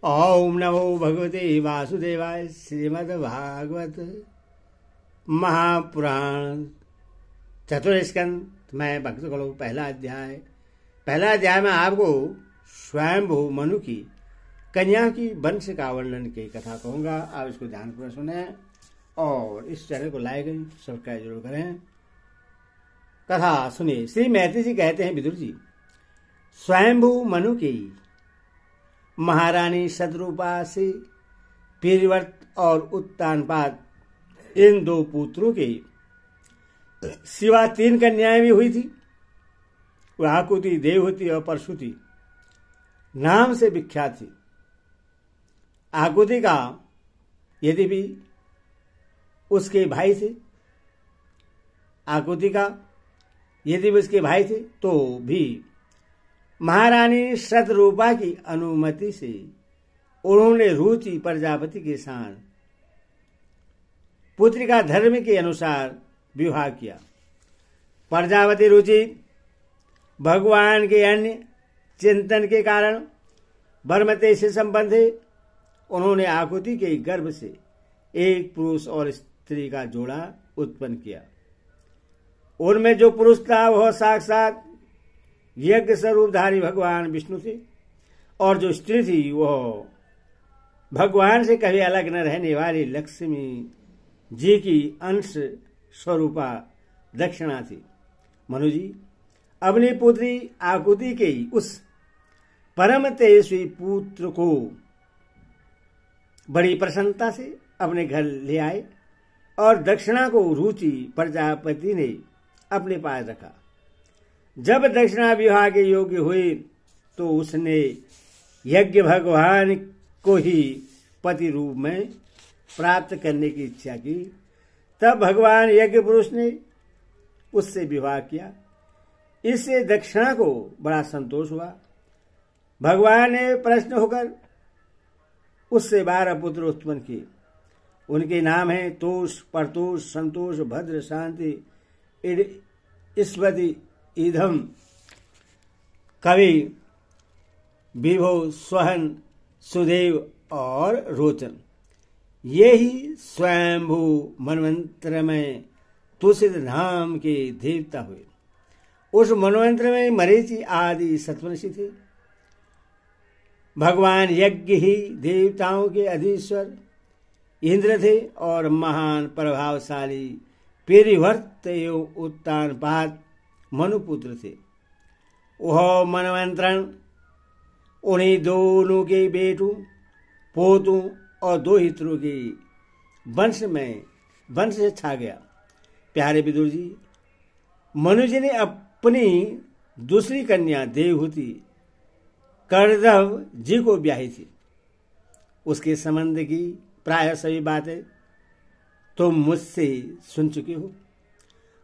ओम नमो भगवते वासुदेवाय। श्रीमद्भागवत महापुराण चतुर्स्कंध मैं भक्त करो। पहला अध्याय में आपको स्वयंभू मनु की कन्या की वंश का वर्णन की कथा कहूंगा। आप इसको ध्यानपूर्वक सुने और इस चैनल को लाइक सब्सक्राइब जरूर करें। कथा सुनिए। श्री मैत्री जी कहते हैं, विदुर जी, स्वयंभू मनु की महारानी शतरूपा से पीरिवर्त और उत्तानपाद इन दो पुत्रों के सिवा 3 कन्याएं भी हुई थी। वह आकुति, देवहूति और परशुति नाम से विख्यात थी। आकुति का यदि भी उसके भाई थे तो भी महारानी शतरूपा की अनुमति से उन्होंने रुचि प्रजापति के साथ पुत्री का धर्म के अनुसार विवाह किया। प्रजापति रुचि भगवान के अन्य चिंतन के कारण बर्मते से संबंध है। उन्होंने आकुति के गर्भ से एक पुरुष और स्त्री का जोड़ा उत्पन्न किया। उनमें जो पुरुष था वह साक्षात यज्ञ स्वरूपधारी भगवान विष्णु थे और जो स्त्री थी वह भगवान से कभी अलग न रहने वाली लक्ष्मी जी की अंश स्वरूपा दक्षिणा थी। मनु जी अपनी पुत्री आकुति के उस परम तेजस्वी पुत्र को बड़ी प्रसन्नता से अपने घर ले आए और दक्षिणा को रुचि प्रजापति ने अपने पास रखा। जब दक्षिणा विवाह के योग्य हुई तो उसने यज्ञ भगवान को ही पति रूप में प्राप्त करने की इच्छा की। तब भगवान यज्ञ पुरुष ने उससे विवाह किया। इससे दक्षिणा को बड़ा संतोष हुआ। भगवान ने प्रश्न होकर उससे 12 पुत्र उत्पन्न किए। उनके नाम हैं तोष, परतोष, संतोष, भद्र, शांति, ईश्वरी, ईधम, कवि, विभो, स्वहन, सुदेव और रोचन। ये ही स्वयंभू मनवंत्र में तुषित नाम के देवता हुए। उस मनवंत्र में मरीचि आदि सत्वंशी थे। भगवान यज्ञ ही देवताओं के अधीश्वर इंद्र थे और महान प्रभावशाली पेरिवर्त एवं उत्तानपाद मनुपुत्र थे। वह मनवंतरण उन्हीं दोनों के बेटों, पोतों और 2 हितों के वंश से छा गया। प्यारे विदुर जी, मनु जी ने अपनी दूसरी कन्या देवहूति कर्दव जी को ब्याही थी। उसके संबंध की प्राय सभी बातें तुम मुझसे सुन चुके हो।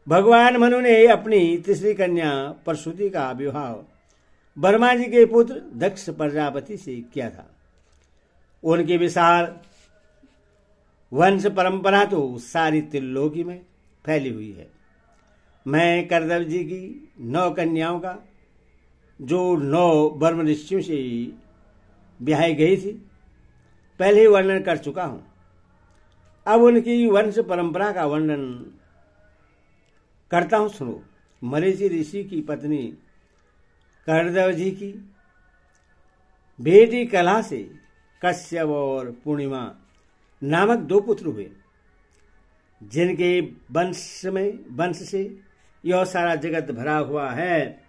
भगवान मनु ने अपनी तीसरी कन्या परशुति का विवाह ब्रह्मा जी के पुत्र दक्ष प्रजापति से किया था। उनकी विशाल वंश परंपरा तो सारी त्रिलोकी में फैली हुई है। मैं कर्दव जी की 9 कन्याओं का, जो 9 ब्रह्म ऋषियों से ब्याही गई थी, पहले ही वर्णन कर चुका हूं। अब उनकी वंश परंपरा का वर्णन करता हूं, सुनो। मरीचि ऋषि की पत्नी कर्दव जी की बेटी कला से कश्यप और पूर्णिमा नामक 2 पुत्र हुए, जिनके वंश से यह सारा जगत भरा हुआ है।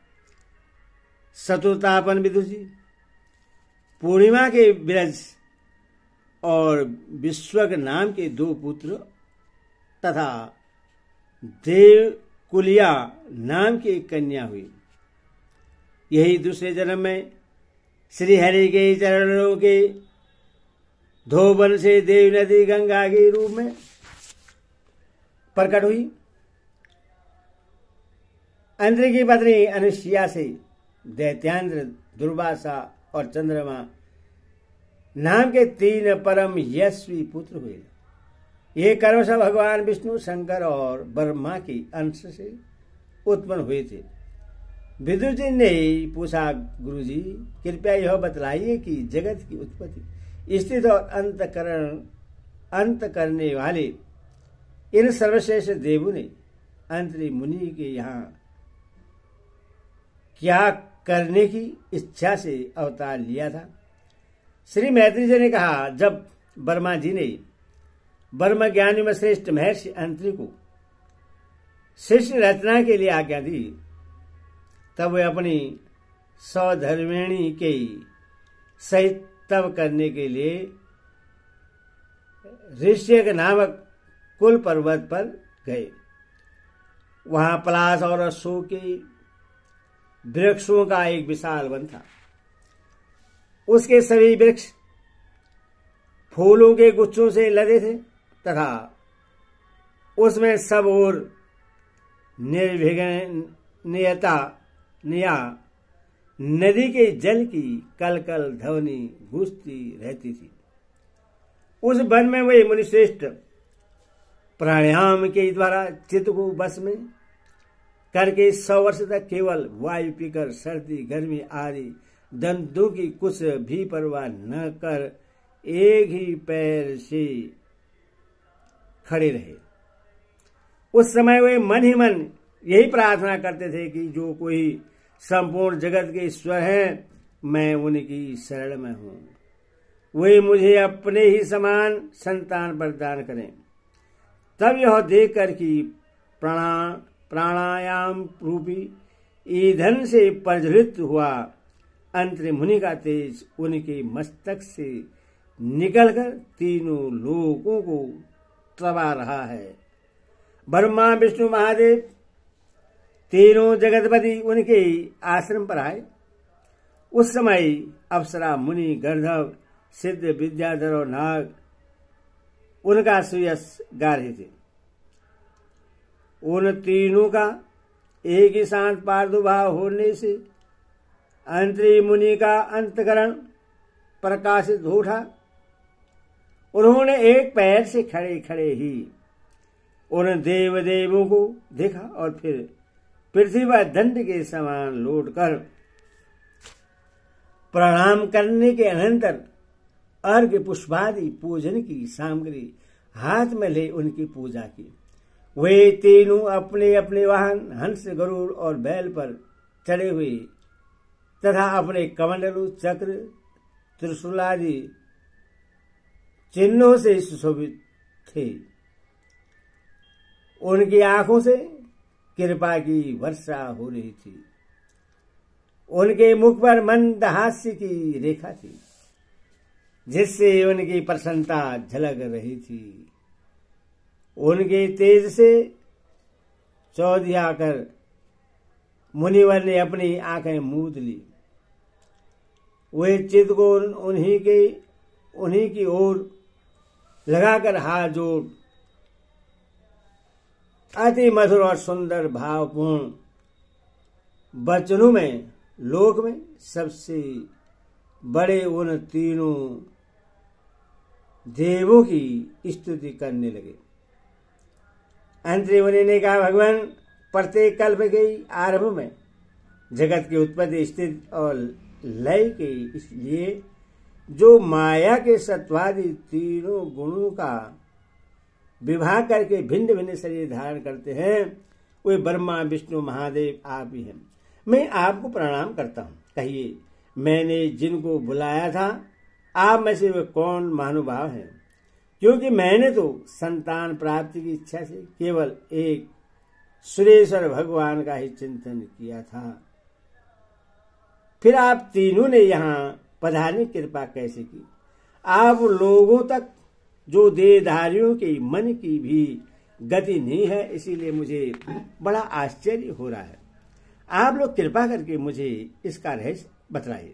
शत्रुतापन विदुर जी, पूर्णिमा के विरज और विश्वक नाम के 2 पुत्र तथा देवकुलिया नाम की एक कन्या हुई। यही दूसरे जन्म में श्री हरि के चरणों के धोबन से देव नदी गंगा के रूप में प्रकट हुई। इंद्र की पत्नी अनुसुईया से दैत्यान्द्र, दुर्वासा और चंद्रमा नाम के 3 परम यशस्वी पुत्र हुए। ये कर्मशः भगवान विष्णु, शंकर और ब्रह्मा की अंश से उत्पन्न हुए थे। विदुर जी ने पूछा, गुरुजी कृपया यह बतलाइए कि जगत की उत्पत्ति, स्थिति और अंत करने वाले इन सर्वश्रेष्ठ देवों ने अंतरी मुनि के यहाँ क्या करने की इच्छा से अवतार लिया था। श्री मैत्री जी ने कहा, जब वर्मा जी ने ब्रह्म ज्ञानी में श्रेष्ठ महर्षि अंतरी को सृष्टि रचना के लिए आज्ञा दी, तब वे अपनी सौधर्मिणी के सहित तब करने के लिए ऋष्यक नामक कुल पर्वत पर गए। वहां पलाश और अशोक के वृक्षों का एक विशाल वन था। उसके सभी वृक्ष फूलों के गुच्छों से लदे थे तथा उसमें सब ओर निर्विघ्नता नदी के जल की कलकल ध्वनि गूंजती रहती थी। उस वन में वे मुनिश्रेष्ठ प्राणायाम के द्वारा चित्त को बस में करके 100 वर्ष तक केवल वायु पीकर सर्दी गर्मी आदि दंतों की कुछ भी परवाह न कर एक ही पैर से खड़े रहे। उस समय वे मन ही मन यही प्रार्थना करते थे कि जो कोई संपूर्ण जगत के ईश्वर हैं, मैं उनकी शरण में हूं, वे मुझे अपने ही समान संतान प्रदान करें। तब यह देखकर कि प्राणायाम रूपी ईंधन से प्रज्वलित हुआ अंतरी मुनि का तेज उनके मस्तक से निकलकर तीनों लोकों को तबा रहा है। ब्रह्मा विष्णु महादेव तीनों जगतपति उनके आश्रम पर आए। उस समय अप्सरा मुनि गर्धव सिद्ध विद्याधर और नाग उनका सुयश गा रहे थे। उन तीनों का एक ही साथ प्रादुर्भाव होने से अंतरी मुनि का अंतकरण प्रकाशित हो उठा। उन्होंने एक पैर से खड़े खड़े ही उन देवदेवों को देखा और फिर पृथ्वी पर दंड के समान लौटकर प्रणाम करने के अनंतर अर्घ्य पुष्पादि पूजन की सामग्री हाथ में ले उनकी पूजा की। वे तीनों अपने अपने वाहन हंस गरुड़ और बैल पर चढ़े हुए तथा अपने कमंडलु चक्र त्रिशूलादि चिन्हों से सुशोभित थे। उनकी आंखों से कृपा की वर्षा हो रही थी। उनके मुख पर मंद हास्य की रेखा थी जिससे उनकी प्रसन्नता झलक रही थी। उनके तेज से चौधिया कर मुनिवर ने अपनी आंखें मूंद ली। वे चित्त को उन्हीं की ओर लगाकर हाथ जोड़ अति मधुर और सुंदर भावपूर्ण वचनों में लोक में सबसे बड़े उन तीनों देवों की स्तुति करने लगे। अंतरी मुनि ने कहा, भगवान प्रत्येक कल्प के आरंभ में जगत की उत्पत्ति स्थिति और लय के इसलिए जो माया के सत्वादि तीनों गुणों का विभाग करके भिन्न भिन्न शरीर धारण करते हैं, वे ब्रह्मा विष्णु महादेव आप ही हैं। मैं आपको प्रणाम करता हूँ। कहिए, मैंने जिनको बुलाया था आप में से वे कौन महानुभाव हैं? क्योंकि मैंने तो संतान प्राप्ति की इच्छा से केवल एक सुरेश्वर भगवान का ही चिंतन किया था। फिर आप तीनों ने यहाँ पधारने की कृपा कैसे की? आप लोगों तक जो देहधारियों के मन की भी गति नहीं है, इसीलिए मुझे बड़ा आश्चर्य हो रहा है। आप लोग कृपा करके मुझे इसका रहस्य बतलाइए।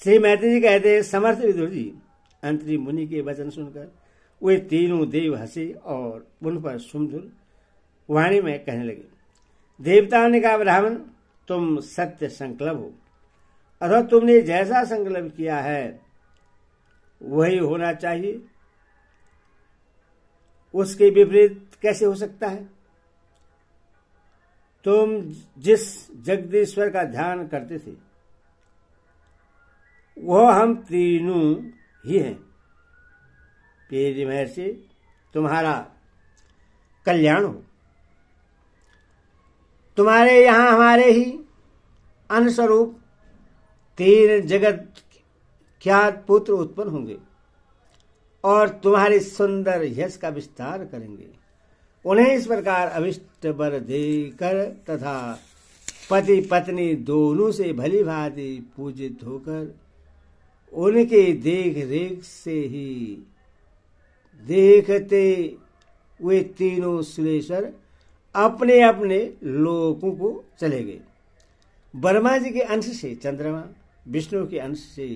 श्री मैत्री जी कहते हैं, समर्थ विदुर जी अंतरी मुनि के वचन सुनकर वे तीनों देव हंसे और उन पर सुमधुर वाणी में कहने लगे। देवताओं ने कहा, ब्राह्मण तुम सत्य संकल्प हो, अथवा तुमने जैसा संकल्प किया है वही होना चाहिए। उसके विपरीत कैसे हो सकता है? तुम जिस जगदीश्वर का ध्यान करते थे वह हम तीनों ही हैं। प्रिय महर्षि, तुम्हारा कल्याण हो। तुम्हारे यहाँ हमारे ही अनुस्वरूप 3 जगत ख्यात पुत्र उत्पन्न होंगे और तुम्हारे सुंदर यश का विस्तार करेंगे। उन्हें इस प्रकार अभिष्ट वर देकर तथा पति पत्नी दोनों से भली भांति पूजित होकर उनके देख रेख से ही देखते वे तीनों सुरेश्वर अपने अपने लोकों को चले गए। ब्रह्मा जी के अंश से चंद्रमा, विष्णु के अंश से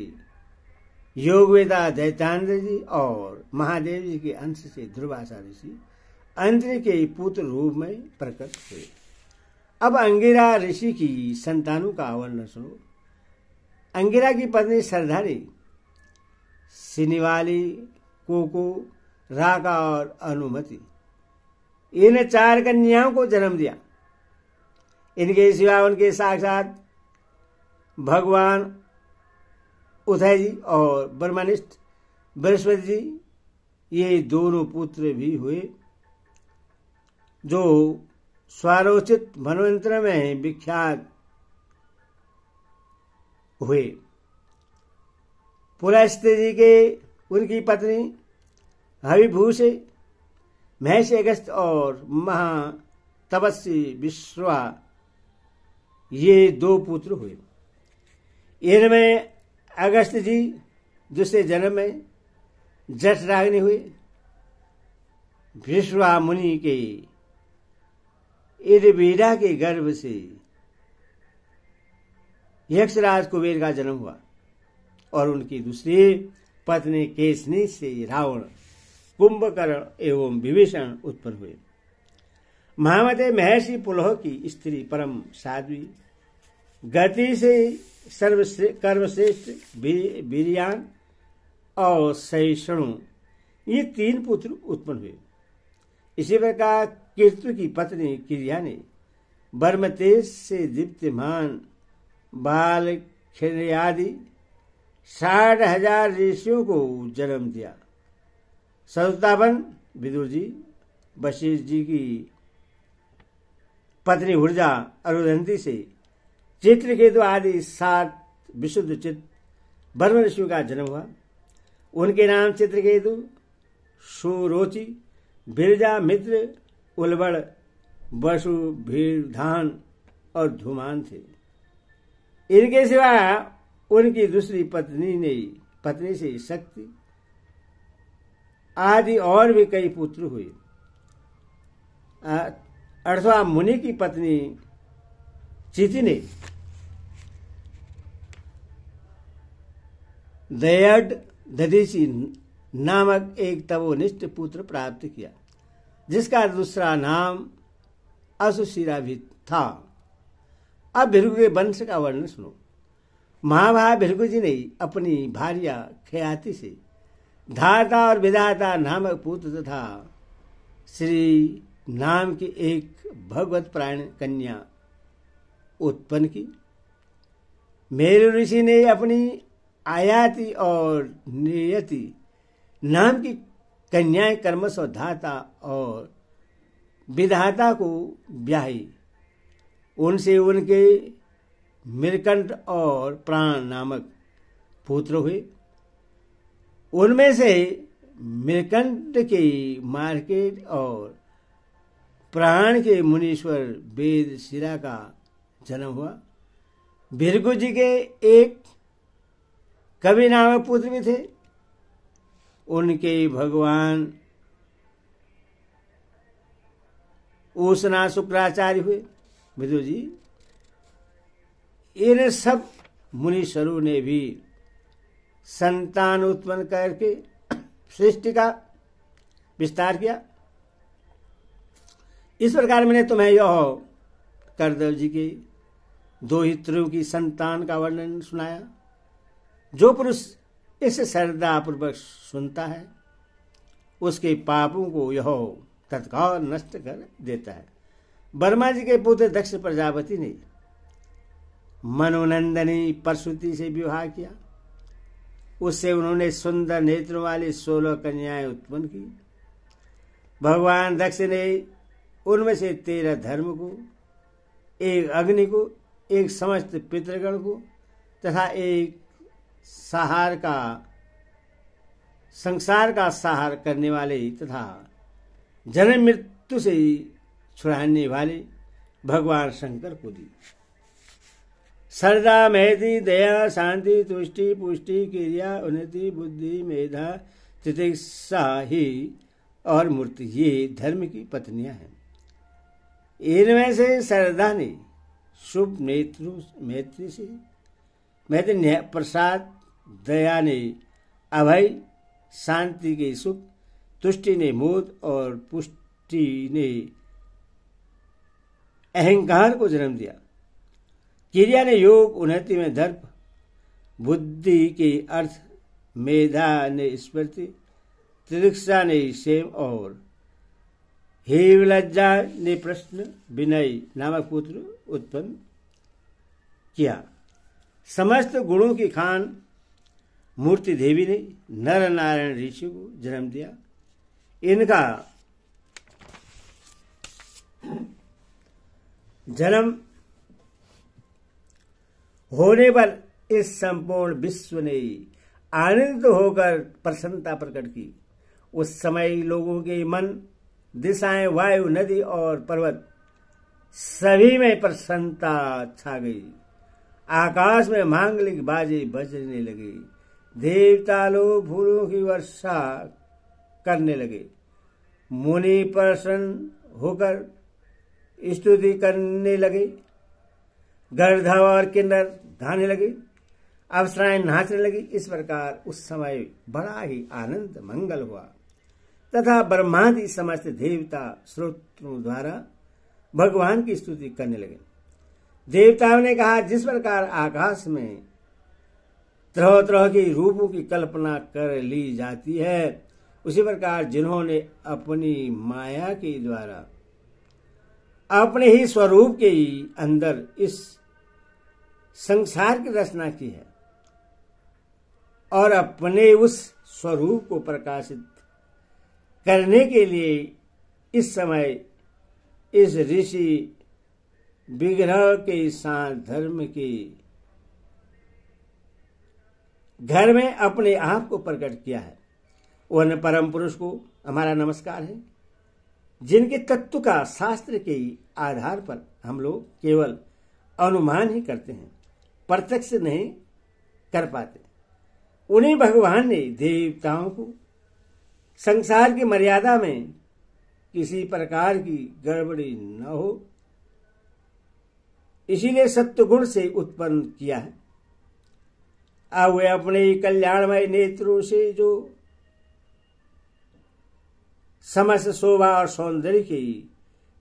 योगवेदा दैत्यान्द्र जी और महादेव जी के अंश से ध्रुवासा ऋषि इंद्र के पुत्र रूप में प्रकट हुए। अब अंगिरा ऋषि की संतानों का वर्णन सुनो। अंगिरा की पत्नी सरधारी, सिनिवाली, कोको, राका और अनुमति, इन 4 कन्याओं को जन्म दिया। इनके सिवा उनके साक्षात भगवान उदय जी और ब्रह्मनिष्ठ बृहस्पति जी, ये दोनों पुत्र भी हुए जो स्वारोचित मनवंतर में विख्यात हुए। पुलस्त्य जी के उनकी पत्नी हविभूषे, महर्षि अगस्त और महातपस्वी विश्वा, ये 2 पुत्र हुए। इनमें अगस्त जी दूसरे जन्म में जठराग्नि हुए। विश्वा मुनि के इरबीड़ा के गर्भ से यक्षराज कुबेर का जन्म हुआ और उनकी दूसरी पत्नी केसनी से रावण, कुंभकर्ण एवं विभीषण उत्पन्न हुए। महामते महर्षि पुलह की स्त्री परम साध्वी, गति से कर्मश्रेष्ठ वीर्यान और सहिष्णु, ये 3 पुत्र उत्पन्न हुए। इसी प्रकार कीर्ति की पत्नी क्रिया ने बर्मतेज से दीप्तिमान बाल खिरयादि 60,000 ऋषियों को जन्म दिया। सरुतावन विदुर जी, वशिष्ठ जी की पत्नी हुर्जा अरुधंती से चित्रकेतु आदि 7 विशुद्ध चित्त ब्रह्म ऋषियों का जन्म हुआ। उनके नाम चित्रकेतु, सुरोचि, बिरजा, मित्र, उलबड़, वसु, भीरधान और धूमान थे। इनके सिवा उनकी दूसरी पत्नी से शक्ति आदि और भी कई पुत्र हुए। अर्थवा मुनि की पत्नी चिति ने दयड दधीची नामक एक तपोनिष्ठ पुत्र प्राप्त किया, जिसका दूसरा नाम असुशिरा भी था। अब भृगु के वंश का वर्णन सुनो। महाभाग भृगु जी ने अपनी भार्या खयाति से धाता और विधाता नामक पुत्र तथा श्री नाम की एक भगवत प्राण कन्या उत्पन्न की। मेरु ऋषि ने अपनी आयाति और नियति नाम की कन्याएं कर्मश और धाता और विधाता को ब्याही। उनसे उनके मृकंड और प्राण नामक पुत्र हुए। उनमें से मृकंड के मार्केट और प्राण के मुनीश्वर वेद शिरा का जन्म हुआ। भृगु जी के एक कवि नामक पुत्र भी थे। उनके भगवान उष्णा शुक्राचार्य हुए। विदुर जी, इन सब मुनीश्वरों ने भी संतान उत्पन्न करके सृष्टि का विस्तार किया। इस प्रकार मैंने तुम्हें यह करदव जी के 2 हित्रों की संतान का वर्णन सुनाया। जो पुरुष इस श्रद्धापूर्वक सुनता है उसके पापों को यह तत्काल नष्ट कर देता है। वर्मा जी के पुत्र दक्ष प्रजापति ने मनोनंदनी परशुति से विवाह किया। उससे उन्होंने सुंदर नेत्रों वाली 16 कन्याएं उत्पन्न की। भगवान दक्ष ने उनमें से 13 धर्म को, 1 अग्नि को, 1 समस्त पितृगण को तथा 1 संसार का सहार करने वाले तथा जन्म मृत्यु से छुड़ाने वाले भगवान शंकर को दी। श्रद्धा, मेधि, दया, शांति, तुष्टि, पुष्टि, क्रिया, उन्नति, बुद्धि, मेधा, तितिक्षा ही और मूर्ति, ये धर्म की पत्नियां हैं। इनमें से श्रद्धा ने शुभ मैत्री से, मैत्री प्रसाद, दया ने अभय शांति के सुख, तुष्टि ने मोद और पुष्टि ने अहंकार को जन्म दिया। क्रिया ने योग, उन्नति में दर्प, बुद्धि के अर्थ, मेधा ने स्मृति, तितिक्षा ने क्षेम और हेवलज्जा ने प्रश्न, विनय नामक पुत्र उत्पन्न किया। समस्त गुणों की खान मूर्ति देवी ने नर नारायण ऋषि को जन्म दिया। इनका जन्म होने पर इस संपूर्ण विश्व ने आनंदित होकर प्रसन्नता प्रकट की। उस समय लोगों के मन, दिशाएं, वायु, नदी और पर्वत सभी में प्रसन्नता छा गई। आकाश में मांगलिक बाजे बजने लगे। देवता लोग फूलों की वर्षा करने लगे। मुनि प्रसन्न होकर स्तुति करने लगे। गंधर्व और किन्नर गाने लगे। अप्सराएं नाचने लगी। इस प्रकार उस समय बड़ा ही आनंद मंगल हुआ तथा ब्रह्मादि समस्त देवता श्रोत्रों द्वारा भगवान की स्तुति करने लगे। देवताओं ने कहा, जिस प्रकार आकाश में तरह तरह के रूपों की कल्पना कर ली जाती है, उसी प्रकार जिन्होंने अपनी माया के द्वारा अपने ही स्वरूप के अंदर इस संसार की रचना की है और अपने उस स्वरूप को प्रकाशित करने के लिए इस समय इस ऋषि विग्रह के साथ धर्म के घर में अपने आप को प्रकट किया है। उन परम पुरुष को हमारा नमस्कार है, जिनके तत्व का शास्त्र के आधार पर हम लोग केवल अनुमान ही करते हैं, प्रत्यक्ष नहीं कर पाते। उन्हीं भगवान ने देवताओं को संसार की मर्यादा में किसी प्रकार की गड़बड़ी न हो, इसीलिए सत्वगुण से उत्पन्न किया है। अब वे अपने कल्याणमय नेत्रों से जो समस्त शोभा और सौंदर्य के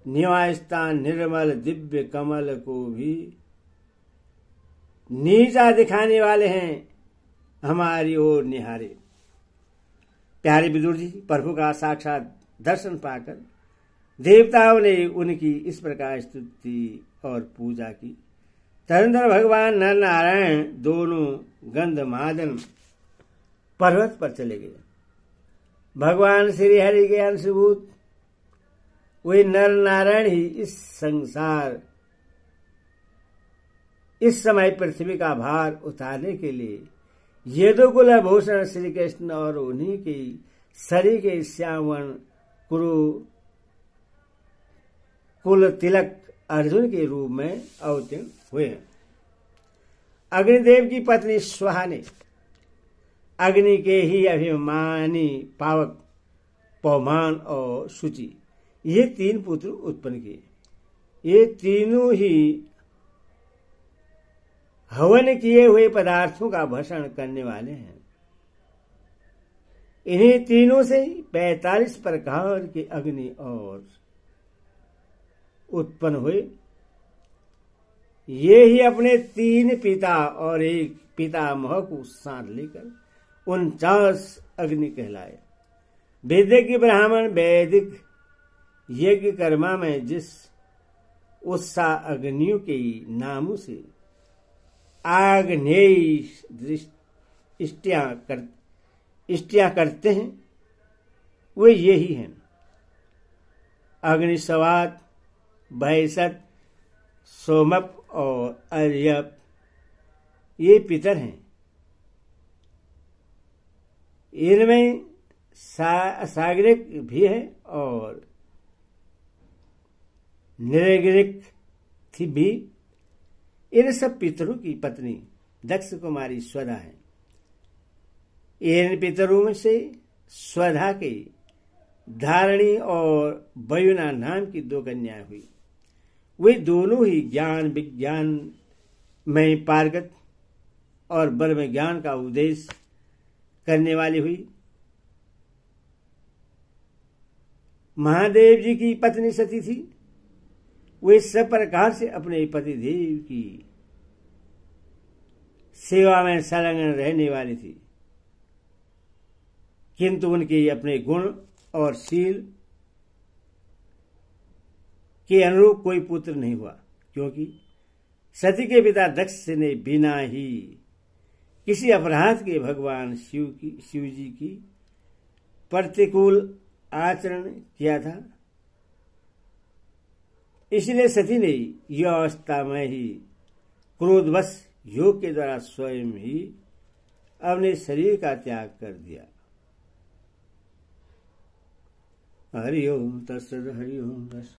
निवास स्थान निर्मल दिव्य कमल को भी नीचा दिखाने वाले हैं, हमारी ओर निहारे। प्यारे विदुर जी, प्रभु का साक्षात दर्शन पाकर देवताओं ने उनकी इस प्रकार स्तुति और पूजा की। तदनंतर भगवान नर नारायण दोनों गंधमादन पर्वत पर चले गए। भगवान श्री हरि के अंशभूत वे नर नारायण ही इस समय पृथ्वी का भार उतारने के लिए यदुकुल भूषण श्री कृष्ण और उन्हीं के शरीर के श्यामवर्ण कुल तिलक अर्जुन के रूप में अवतीर्ण हुए हैं। अग्निदेव की पत्नी स्वाहा ने अग्नि के ही अभिमानी पावक पौमान और शुचि ये 3 पुत्र उत्पन्न किए। ये तीनों ही हवन किए हुए पदार्थों का भक्षण करने वाले हैं। इन्हीं तीनों से 45 प्रकार के अग्नि और उत्पन्न हुए। ये ही अपने 3 पिता और 1 पितामह को साथ लेकर 49 अग्नि कहलाए। वैदिक ब्राह्मण वैदिक यज्ञ कर्मा में जिस उत्साह अग्नियों के नामों से आग्नेय इष्टियां करते हैं, वे यही हैं: अग्निस्वात, भयसत, सोमप और अर्यप, ये पितर हैं। इनमें सागरिक भी है और निरगिरिक थी भी। इन सब पितरों की पत्नी दक्ष कुमारी स्वधा है। इन पितरों में से स्वधा के धारणी और वयुना नाम की 2 कन्याएं हुई। वे दोनों ही ज्ञान विज्ञान में पारगत और ब्रह्म ज्ञान का उपदेश करने वाली हुई। महादेव जी की पत्नी सती थी। वे सब प्रकार से अपने पतिदेव की सेवा में संलग्न रहने वाली थी, किंतु उनके अपने गुण और शील के अनुरूप कोई पुत्र नहीं हुआ, क्योंकि सती के पिता दक्ष ने बिना ही किसी अपराध के भगवान शिव जी की प्रतिकूल आचरण किया था। इसलिए सती ने यह अवस्था में ही क्रोधवश योग के द्वारा स्वयं ही अपने शरीर का त्याग कर दिया। हरि ओम तत्सत। हरि ओम तत्सत।